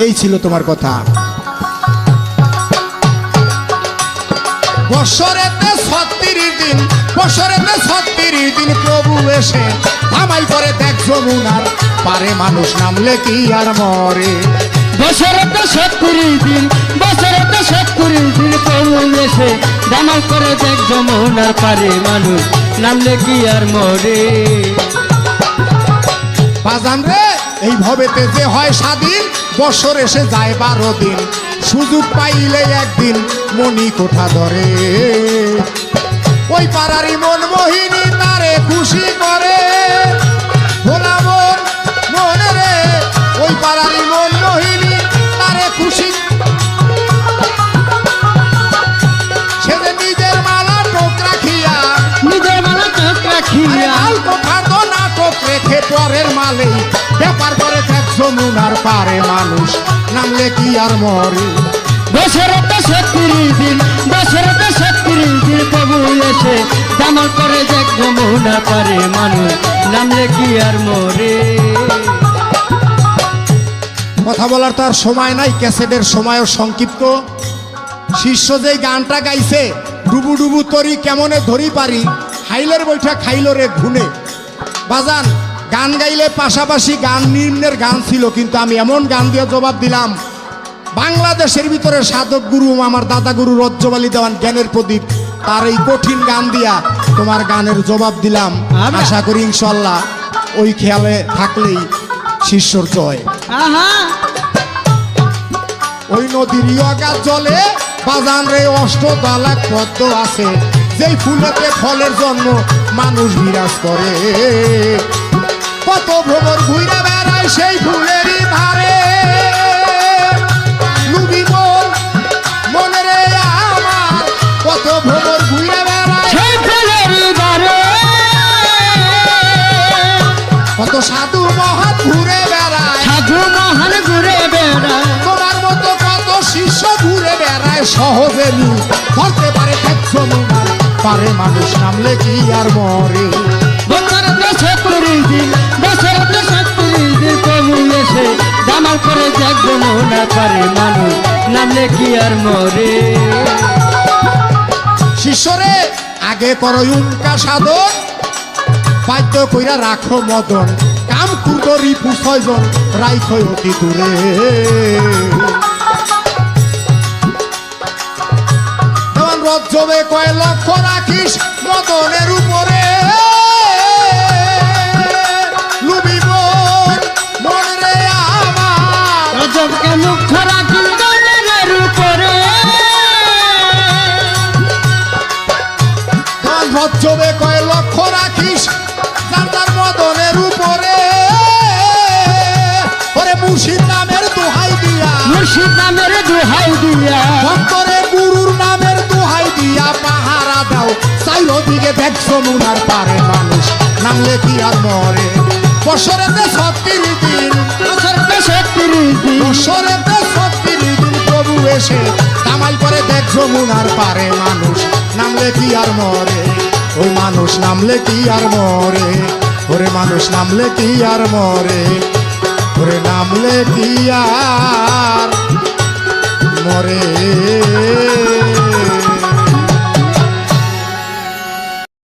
এই ছিল তোমার কথা। বছরেতে 36 দিন, বছরেতে 36 দিন প্রভু এসে ধামাই করে দেখ যমুনার পারে, মানুষ নামলে কি আর মরে। বছরেতে 36 দিন, বছরেতে 36 দিন প্রভু এসে ধামাই করে দেখ যমুনার পারে, মানুষ নামলে কি আর মরে। বাজান রে এই ভবেতে যে হয় স্বাধীন, বছর এসে যায় 12 দিন, সুযোগ পাইলে একদিন মনি কোঠা ধরে। ওই পাড়ারই মন মোহিনী তারে খুশি করে, ভোলা মন মনে রে, ওই পাড়ারই মন মোহিনী তারে খুশি। সে যে নিজের মালা টোক রাখিয়া, নিজের মালা টোক রাখিয়া কোঠা তো নাটক রেখে পরের মালে ব্যাপার করে দেখ যমুনার পারে, মানুষ নামলে কি আর মরে। বছরেতে 36 দিন, বছরেতে 36 দিন প্রভু এসে ধামাই করে দেখ যমুনার পারে, মানুষ নামলে কি আর মরে। কথা বলার তো আর সময় নাই, ক্যাসেটের সময়ও সংক্ষিপ্ত। শিষ্য যে গানটা গাইছে, ডুবু ডুবু তরি কেমনে ধরি পারি, হাইলের বৈঠা খাইল রে ঘুনে। বাজান গান গাইলে পাশাপাশি গান নিম্নের গান ছিল, কিন্তু আমি এমন গান দিয়ে জবাব দিলাম, বাংলাদেশের ভিতরে সাধক গুরু আমার দাদা গুরু রজ্জবালি দেওয়ান জ্ঞানের প্রদীপ, তার এই কঠিন গান দিয়া তোমার গানের জবাব দিলাম। আশা করি ইনশাল্লাহ ওই খেয়ালে থাকলেই শিষ্যর জয়। আহা ওই নদীর অগাধ জলে বাজান রে অষ্টদলা পদ্ম আছে, যেই ফুলেতে ফলের জন্ম মানুষ বিরাজ করে। কত ভ্রমর ঘুরে বেড়ায় সেই ফুলেরই ধারে, লুবি মন মনে রে আমার, কত ভ্রমর ঘুরে বেড়ায় সেই ফুলেরই ধারে, কত সাধু মহান ঘুরে বেড়ায়, সাধু মহান ঘুরে বেড়ায়, তোমার মতো কত শিষ্য ঘুরে বেড়ায়, সহজে নি ধরতে পারে দেখ যমুনার পারে, মানুষ নামলে কি আর মরে। বছরেতে 36 দিন, বছরেতে 36 দিন প্রভু এসে ধামাই করে দেখ যমুনার পারে, মানুষ নামলে কি আর মরে। শিষ্যরে আগে করো উনকা সাধন, বাধ্য কইরা রাখো মদন, কাম কুদরি পুছয়জন রাইখো অতি দূরে। যেমন রজ্জবে কয় লক্ষ্য রাখিস মদনের উপরে, লুবি মন মন রে আমার, রজবকে মুখ রাখি মনের উপরে, রজ্জবে কয় লক্ষ্য রাখিস জান্নার মদনের উপরে। ওরে মুর্শিদ নামের দোহাই দিয়া, মুর্শিদ নামের দোহাই দিয়া, ভক্তরে গুরুর নামের দোহাই দিয়া পাহারা দাও, চাইরদিকে দেখ যমুনার পারে, মানুষ নামলে কি আর মরে। বছরেতে 36 দিন, বছরেতে 36 দিন, বছরেতে 36 দিন প্রভু এসে ধামাই করে দেখ যমুনার পারে, মানুষ নামলে কি আর মরে। ওই মানুষ নামলে কি আর মরে, ওরে মানুষ নামলে কি আর মরে, ওরে নামলে কি আর মরে।